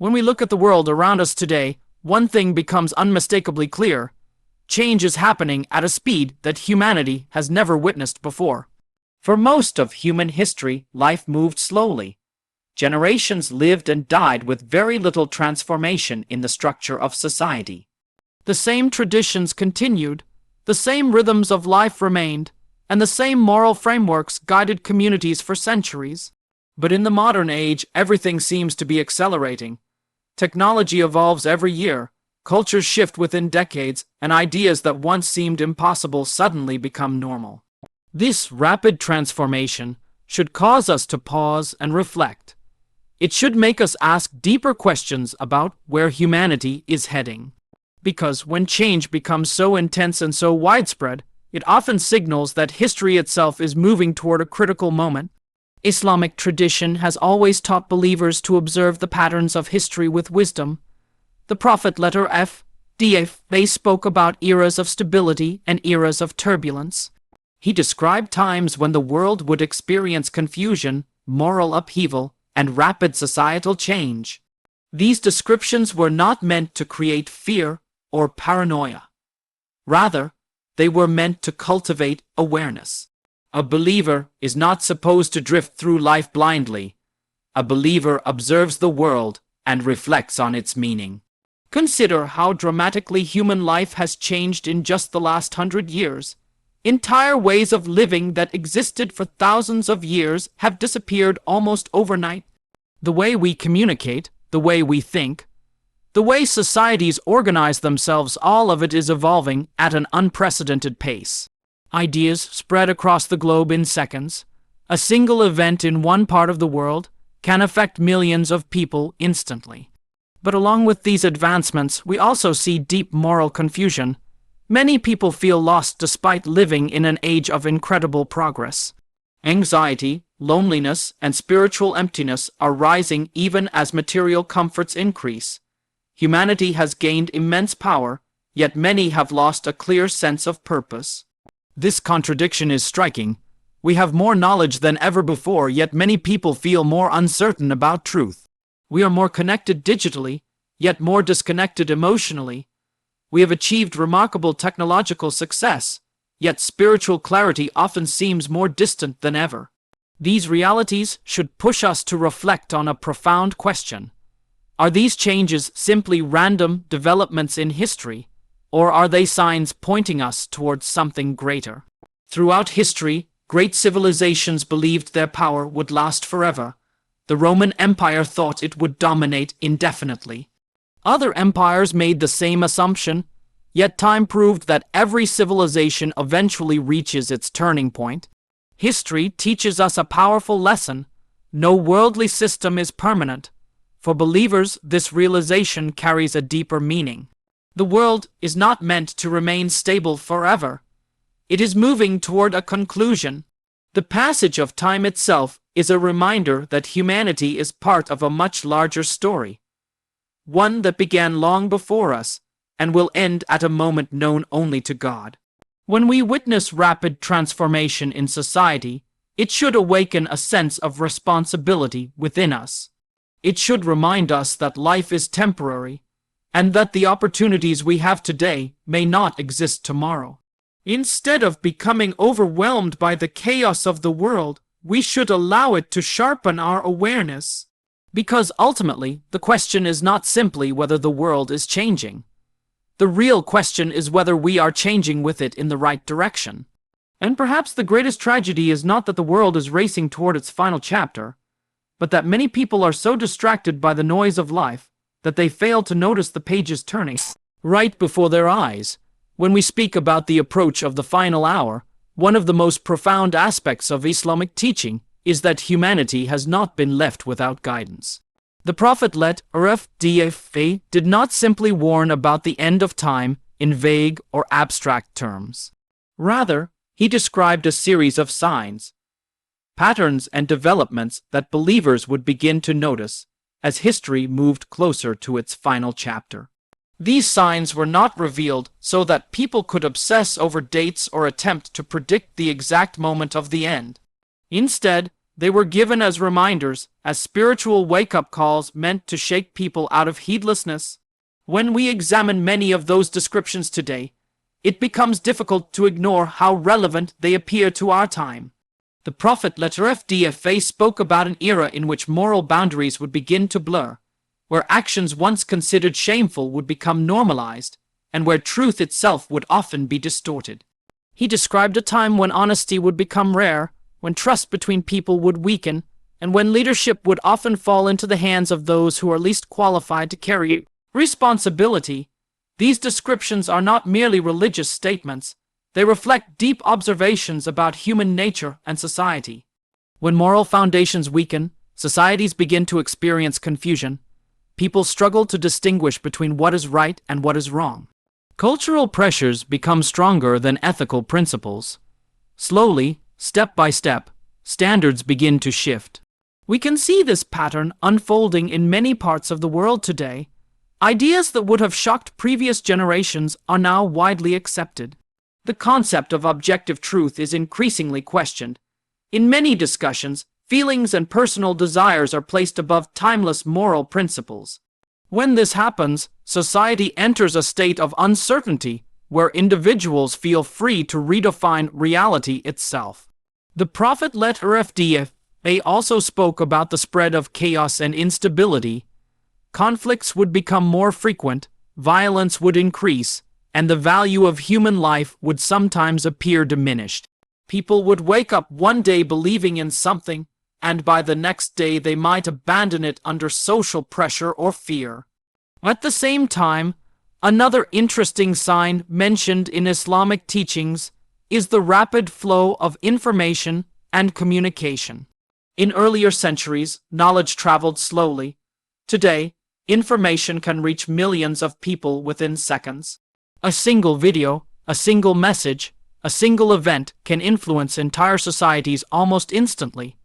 When we look at the world around us today, one thing becomes unmistakably clear. Change is happening at a speed that humanity has never witnessed before. For most of human history, life moved slowly. Generations lived and died with very little transformation in the structure of society. The same traditions continued, the same rhythms of life remained, and the same moral frameworks guided communities for centuries. But in the modern age, everything seems to be accelerating. Technology evolves every year, cultures shift within decades, and ideas that once seemed impossible suddenly become normal. This rapid transformation should cause us to pause and reflect. It should make us ask deeper questions about where humanity is heading. Because when change becomes so intense and so widespread, it often signals that history itself is moving toward a critical moment. Islamic tradition has always taught believers to observe the patterns of history with wisdom. The Prophet they spoke about eras of stability and eras of turbulence. He described times when the world would experience confusion, moral upheaval, and rapid societal change. These descriptions were not meant to create fear or paranoia. Rather, they were meant to cultivate awareness. A believer is not supposed to drift through life blindly. A believer observes the world and reflects on its meaning. Consider how dramatically human life has changed in just the last 100 years. Entire ways of living that existed for thousands of years have disappeared almost overnight. The way we communicate, the way we think, the way societies organize themselves, all of it is evolving at an unprecedented pace. Ideas spread across the globe in seconds. A single event in one part of the world can affect millions of people instantly. But along with these advancements, we also see deep moral confusion. Many people feel lost despite living in an age of incredible progress. Anxiety, loneliness, and spiritual emptiness are rising even as material comforts increase. Humanity has gained immense power, yet many have lost a clear sense of purpose. This contradiction is striking. We have more knowledge than ever before, yet many people feel more uncertain about truth. We are more connected digitally, yet more disconnected emotionally. We have achieved remarkable technological success, yet spiritual clarity often seems more distant than ever. These realities should push us to reflect on a profound question. Are these changes simply random developments in history, or are they signs pointing us towards something greater? Throughout history, great civilizations believed their power would last forever. The Roman Empire thought it would dominate indefinitely. Other empires made the same assumption, yet time proved that every civilization eventually reaches its turning point. History teaches us a powerful lesson. No worldly system is permanent. For believers, this realization carries a deeper meaning. The world is not meant to remain stable forever. It is moving toward a conclusion. The passage of time itself is a reminder that humanity is part of a much larger story. One that began long before us and will end at a moment known only to God. When we witness rapid transformation in society, it should awaken a sense of responsibility within us. It should remind us that life is temporary, and that the opportunities we have today may not exist tomorrow. Instead of becoming overwhelmed by the chaos of the world, we should allow it to sharpen our awareness. Because ultimately, the question is not simply whether the world is changing. The real question is whether we are changing with it in the right direction. And perhaps the greatest tragedy is not that the world is racing toward its final chapter, but that many people are so distracted by the noise of life that they fail to notice the pages turning right before their eyes. When we speak about the approach of the final hour, one of the most profound aspects of Islamic teaching is that humanity has not been left without guidance. The Prophet did not simply warn about the end of time in vague or abstract terms. Rather, he described a series of signs, patterns, and developments that believers would begin to notice as history moved closer to its final chapter. These signs were not revealed so that people could obsess over dates or attempt to predict the exact moment of the end. Instead, They were given as reminders, as spiritual wake-up calls meant to shake people out of heedlessness. When we examine many of those descriptions today, it becomes difficult to ignore how relevant they appear to our time. The Prophet _FDFA spoke about an era in which moral boundaries would begin to blur, where actions once considered shameful would become normalized, and where truth itself would often be distorted. He described a time when honesty would become rare, when trust between people would weaken, and when leadership would often fall into the hands of those who are least qualified to carry responsibility. These descriptions are not merely religious statements. They reflect deep observations about human nature and society. When moral foundations weaken, societies begin to experience confusion. People struggle to distinguish between what is right and what is wrong. Cultural pressures become stronger than ethical principles. Slowly, step by step, standards begin to shift. We can see this pattern unfolding in many parts of the world today. Ideas that would have shocked previous generations are now widely accepted. The concept of objective truth is increasingly questioned. In many discussions, feelings and personal desires are placed above timeless moral principles. When this happens, society enters a state of uncertainty where individuals feel free to redefine reality itself. The Prophet _FDFA also spoke about the spread of chaos and instability. Conflicts would become more frequent, violence would increase, and the value of human life would sometimes appear diminished. People would wake up one day believing in something, and by the next day they might abandon it under social pressure or fear. At the same time, another interesting sign mentioned in Islamic teachings is the rapid flow of information and communication. In earlier centuries, knowledge traveled slowly. Today, information can reach millions of people within seconds. A single video, a single message, a single event can influence entire societies almost instantly.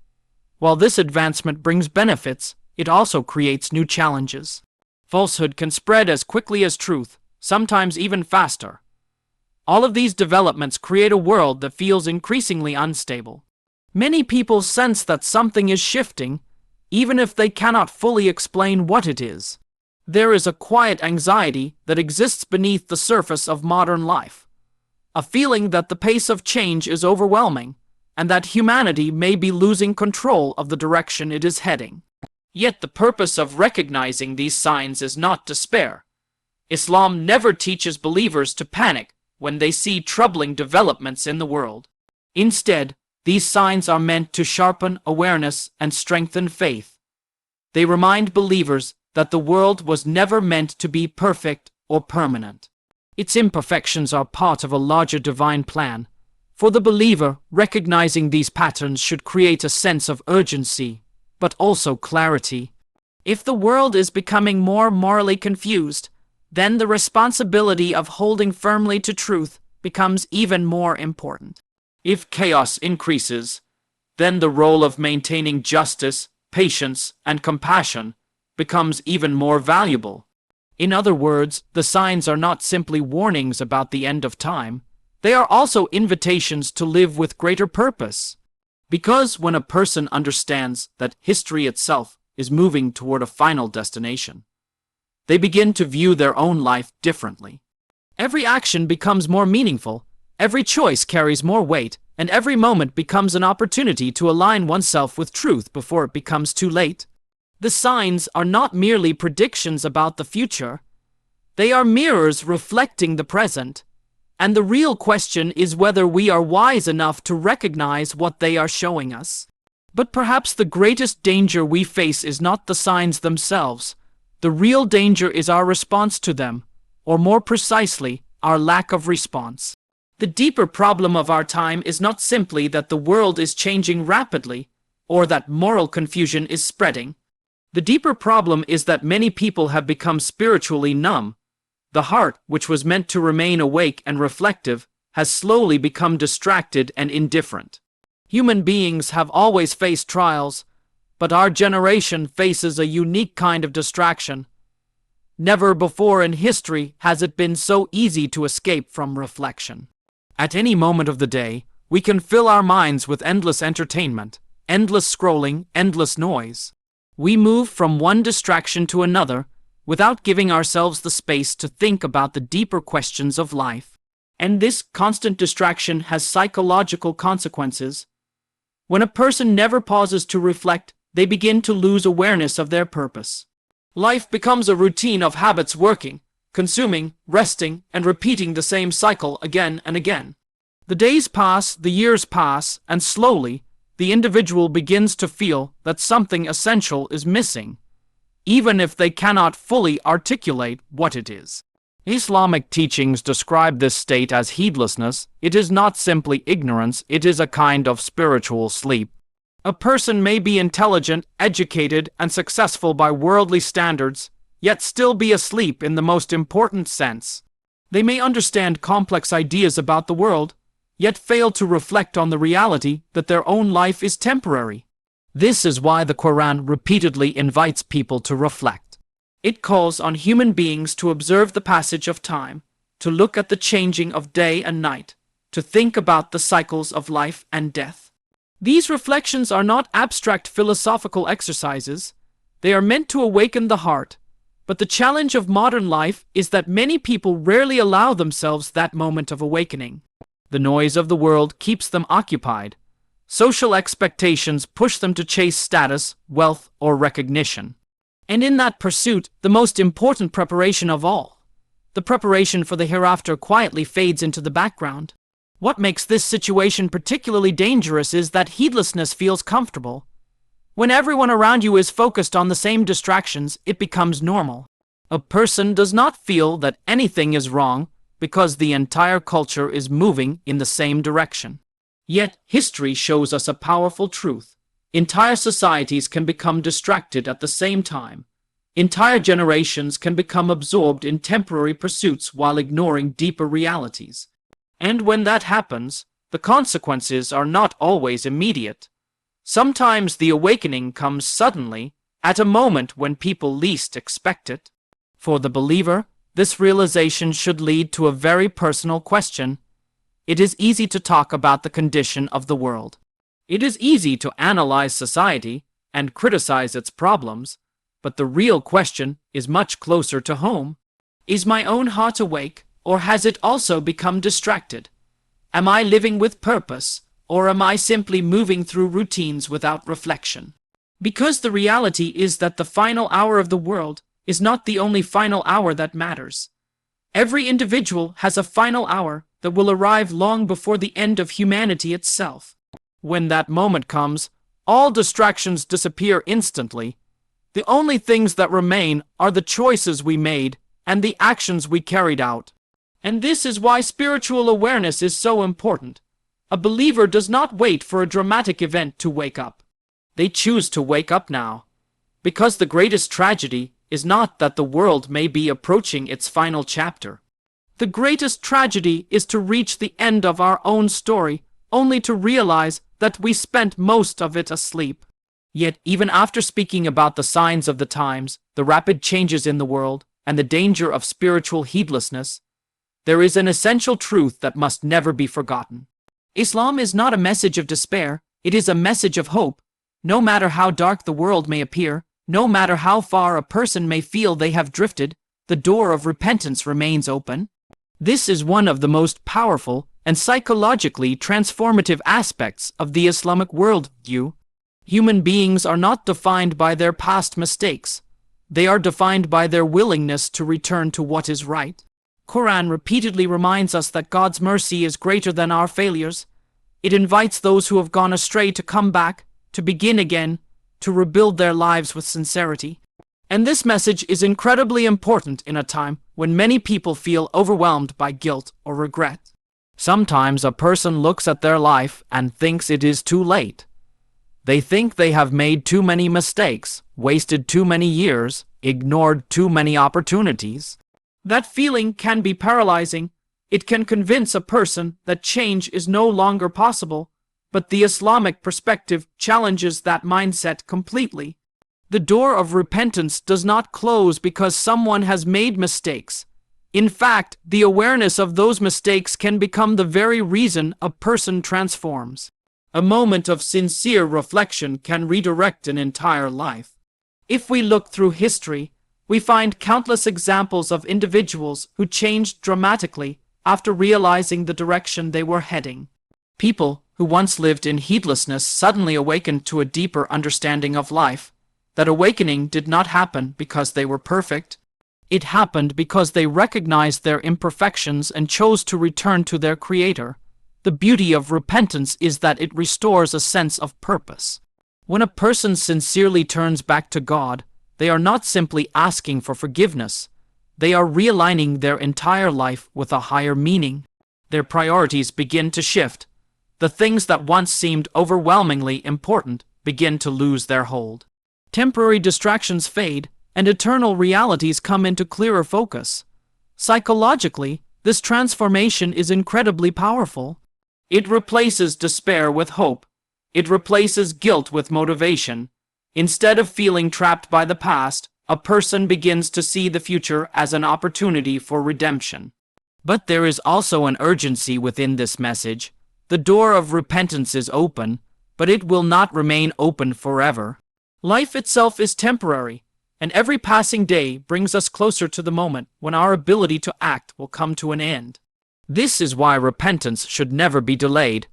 While this advancement brings benefits, it also creates new challenges. Falsehood can spread as quickly as truth, sometimes even faster. All of these developments create a world that feels increasingly unstable. Many people sense that something is shifting, even if they cannot fully explain what it is. There is a quiet anxiety that exists beneath the surface of modern life, a feeling that the pace of change is overwhelming, and that humanity may be losing control of the direction it is heading. Yet the purpose of recognizing these signs is not despair. Islam never teaches believers to panic when they see troubling developments in the world. Instead, these signs are meant to sharpen awareness and strengthen faith. They remind believers that the world was never meant to be perfect or permanent. Its imperfections are part of a larger divine plan. For the believer, recognizing these patterns should create a sense of urgency, but also clarity. If the world is becoming more morally confused, then the responsibility of holding firmly to truth becomes even more important. If chaos increases, then the role of maintaining justice, patience, and compassion becomes even more valuable. In other words, the signs are not simply warnings about the end of time. They are also invitations to live with greater purpose. Because when a person understands that history itself is moving toward a final destination, they begin to view their own life differently. Every action becomes more meaningful, every choice carries more weight, and every moment becomes an opportunity to align oneself with truth before it becomes too late. The signs are not merely predictions about the future. They are mirrors reflecting the present. And the real question is whether we are wise enough to recognize what they are showing us. But perhaps the greatest danger we face is not the signs themselves. The real danger is our response to them, or more precisely, our lack of response. The deeper problem of our time is not simply that the world is changing rapidly, or that moral confusion is spreading. The deeper problem is that many people have become spiritually numb. The heart, which was meant to remain awake and reflective, has slowly become distracted and indifferent. Human beings have always faced trials, but our generation faces a unique kind of distraction. Never before in history has it been so easy to escape from reflection. At any moment of the day, we can fill our minds with endless entertainment, endless scrolling, endless noise. We move from one distraction to another without giving ourselves the space to think about the deeper questions of life. And this constant distraction has psychological consequences. When a person never pauses to reflect, they begin to lose awareness of their purpose. Life becomes a routine of habits, working, consuming, resting, and repeating the same cycle again and again. The days pass, the years pass, and slowly, the individual begins to feel that something essential is missing, even if they cannot fully articulate what it is. Islamic teachings describe this state as heedlessness. It is not simply ignorance, it is a kind of spiritual sleep. A person may be intelligent, educated, and successful by worldly standards, yet still be asleep in the most important sense. They may understand complex ideas about the world, yet fail to reflect on the reality that their own life is temporary. This is why the Quran repeatedly invites people to reflect. It calls on human beings to observe the passage of time, to look at the changing of day and night, to think about the cycles of life and death. These reflections are not abstract philosophical exercises. They are meant to awaken the heart. But the challenge of modern life is that many people rarely allow themselves that moment of awakening. The noise of the world keeps them occupied. Social expectations push them to chase status, wealth, or recognition. And in that pursuit, the most important preparation of all, the preparation for the hereafter, quietly fades into the background. What makes this situation particularly dangerous is that heedlessness feels comfortable. When everyone around you is focused on the same distractions, it becomes normal. A person does not feel that anything is wrong because the entire culture is moving in the same direction. Yet, history shows us a powerful truth. Entire societies can become distracted at the same time. Entire generations can become absorbed in temporary pursuits while ignoring deeper realities. And when that happens, the consequences are not always immediate. Sometimes the awakening comes suddenly, at a moment when people least expect it. For the believer, this realization should lead to a very personal question. It is easy to talk about the condition of the world. It is easy to analyze society and criticize its problems, but the real question is much closer to home. Is my own heart awake, or has it also become distracted? Am I living with purpose, or am I simply moving through routines without reflection? Because the reality is that the final hour of the world is not the only final hour that matters. Every individual has a final hour that will arrive long before the end of humanity itself. When that moment comes, all distractions disappear instantly. The only things that remain are the choices we made and the actions we carried out. And this is why spiritual awareness is so important. A believer does not wait for a dramatic event to wake up. They choose to wake up now. Because the greatest tragedy is not that the world may be approaching its final chapter. The greatest tragedy is to reach the end of our own story, only to realize that we spent most of it asleep. Yet, even after speaking about the signs of the times, the rapid changes in the world, and the danger of spiritual heedlessness, there is an essential truth that must never be forgotten. Islam is not a message of despair, it is a message of hope. No matter how dark the world may appear, no matter how far a person may feel they have drifted, the door of repentance remains open. This is one of the most powerful and psychologically transformative aspects of the Islamic worldview. Human beings are not defined by their past mistakes. They are defined by their willingness to return to what is right. Quran repeatedly reminds us that God's mercy is greater than our failures. It invites those who have gone astray to come back, to begin again, to rebuild their lives with sincerity. And this message is incredibly important in a time when many people feel overwhelmed by guilt or regret. Sometimes a person looks at their life and thinks it is too late. They think they have made too many mistakes, wasted too many years, ignored too many opportunities. That feeling can be paralyzing. It can convince a person that change is no longer possible, but the Islamic perspective challenges that mindset completely. The door of repentance does not close because someone has made mistakes. In fact, the awareness of those mistakes can become the very reason a person transforms. A moment of sincere reflection can redirect an entire life. If we look through history, we find countless examples of individuals who changed dramatically after realizing the direction they were heading. People who once lived in heedlessness suddenly awakened to a deeper understanding of life. That awakening did not happen because they were perfect. It happened because they recognized their imperfections and chose to return to their Creator. The beauty of repentance is that it restores a sense of purpose. When a person sincerely turns back to God, they are not simply asking for forgiveness. They are realigning their entire life with a higher meaning. Their priorities begin to shift. The things that once seemed overwhelmingly important begin to lose their hold. Temporary distractions fade, and eternal realities come into clearer focus. Psychologically, this transformation is incredibly powerful. It replaces despair with hope. It replaces guilt with motivation. Instead of feeling trapped by the past, a person begins to see the future as an opportunity for redemption. But there is also an urgency within this message. The door of repentance is open, but it will not remain open forever. Life itself is temporary, and every passing day brings us closer to the moment when our ability to act will come to an end. This is why repentance should never be delayed.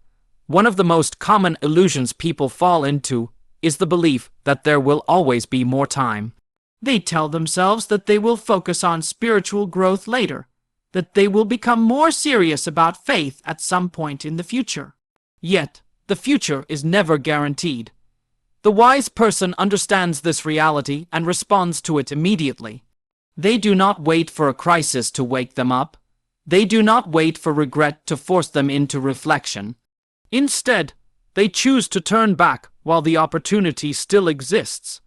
One of the most common illusions people fall into is the belief that there will always be more time. They tell themselves that they will focus on spiritual growth later, that they will become more serious about faith at some point in the future. Yet, the future is never guaranteed. The wise person understands this reality and responds to it immediately. They do not wait for a crisis to wake them up. They do not wait for regret to force them into reflection. Instead, they choose to turn back while the opportunity still exists.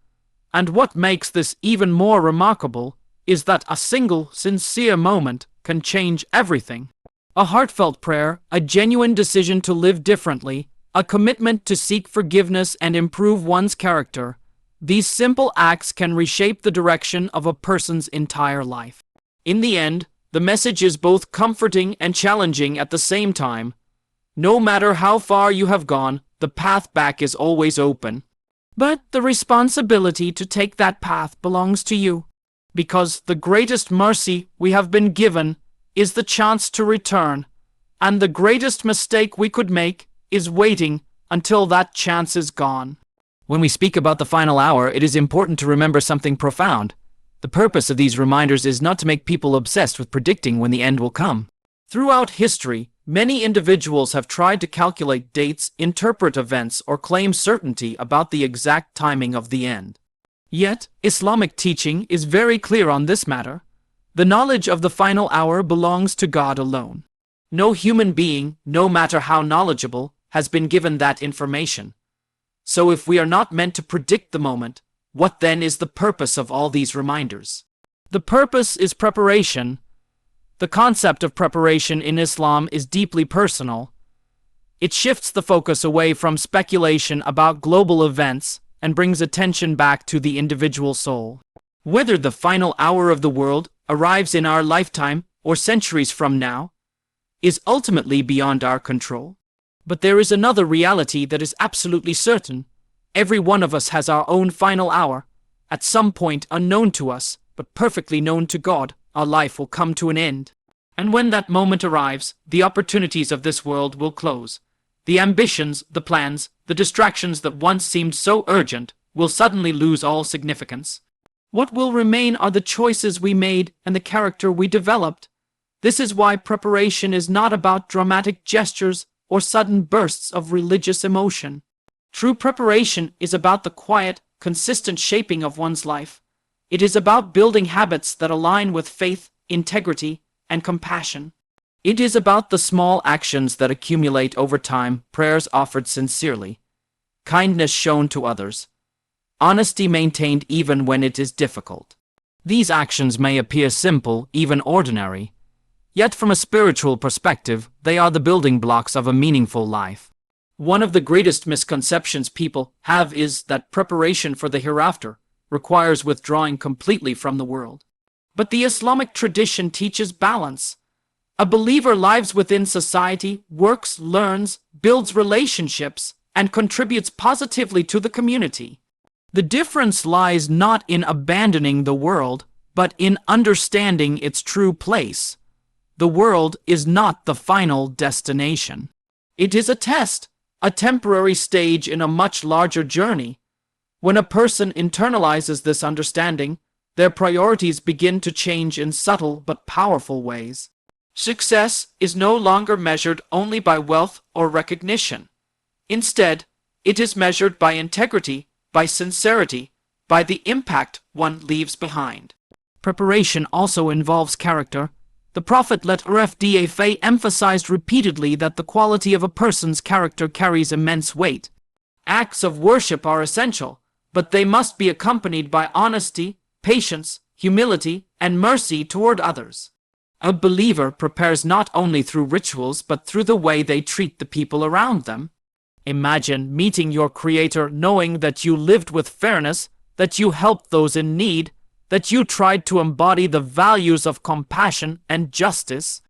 And what makes this even more remarkable is that a single, sincere moment can change everything. A heartfelt prayer, a genuine decision to live differently, a commitment to seek forgiveness and improve one's character. These simple acts can reshape the direction of a person's entire life. In the end, the message is both comforting and challenging at the same time. No matter how far you have gone, the path back is always open. But the responsibility to take that path belongs to you, because the greatest mercy we have been given is the chance to return, and the greatest mistake we could make is waiting until that chance is gone. When we speak about the final hour, it is important to remember something profound. The purpose of these reminders is not to make people obsessed with predicting when the end will come. Throughout history, many individuals have tried to calculate dates, interpret events, or claim certainty about the exact timing of the end. Yet, Islamic teaching is very clear on this matter. The knowledge of the final hour belongs to God alone. No human being, no matter how knowledgeable, has been given that information. So if we are not meant to predict the moment, what then is the purpose of all these reminders? The purpose is preparation. The concept of preparation in Islam is deeply personal. It shifts the focus away from speculation about global events and brings attention back to the individual soul. Whether the final hour of the world arrives in our lifetime or centuries from now is ultimately beyond our control. But there is another reality that is absolutely certain. Every one of us has our own final hour. At some point unknown to us, but perfectly known to God, our life will come to an end. And when that moment arrives, the opportunities of this world will close. The ambitions, the plans, the distractions that once seemed so urgent will suddenly lose all significance. What will remain are the choices we made and the character we developed. This is why preparation is not about dramatic gestures or sudden bursts of religious emotion. True preparation is about the quiet, consistent shaping of one's life. It is about building habits that align with faith, integrity, and compassion. It is about the small actions that accumulate over time, prayers offered sincerely, kindness shown to others, honesty maintained even when it is difficult. These actions may appear simple, even ordinary, yet from a spiritual perspective, they are the building blocks of a meaningful life. One of the greatest misconceptions people have is that preparation for the hereafter requires withdrawing completely from the world. But the Islamic tradition teaches balance. A believer lives within society, works, learns, builds relationships, and contributes positively to the community. The difference lies not in abandoning the world, but in understanding its true place. The world is not the final destination. It is a test, a temporary stage in a much larger journey. When a person internalizes this understanding, their priorities begin to change in subtle but powerful ways. Success is no longer measured only by wealth or recognition. Instead, it is measured by integrity, by sincerity, by the impact one leaves behind. Preparation also involves character. The Prophet ﷺ emphasized repeatedly that the quality of a person's character carries immense weight. Acts of worship are essential, but they must be accompanied by honesty, patience, humility, and mercy toward others. A believer prepares not only through rituals but through the way they treat the people around them. Imagine meeting your Creator knowing that you lived with fairness, that you helped those in need, that you tried to embody the values of compassion and justice.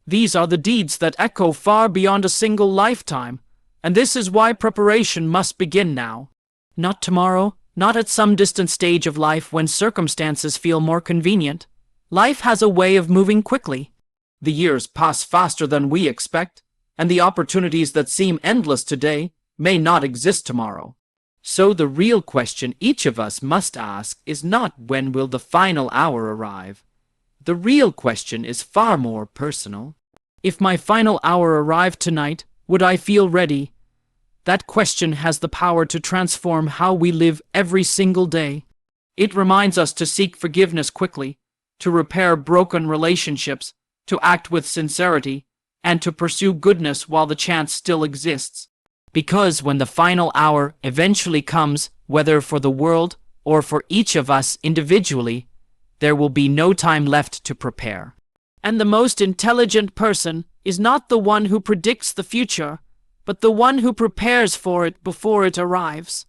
These are the deeds that echo far beyond a single lifetime, and this is why preparation must begin now. Not tomorrow, not at some distant stage of life when circumstances feel more convenient. Life has a way of moving quickly. The years pass faster than we expect, and the opportunities that seem endless today may not exist tomorrow. So the real question each of us must ask is not when will the final hour arrive. The real question is far more personal. If my final hour arrived tonight, would I feel ready? That question has the power to transform how we live every single day. It reminds us to seek forgiveness quickly, to repair broken relationships, to act with sincerity, and to pursue goodness while the chance still exists. Because when the final hour eventually comes, whether for the world or for each of us individually, there will be no time left to prepare. And the most intelligent person is not the one who predicts the future, but the one who prepares for it before it arrives.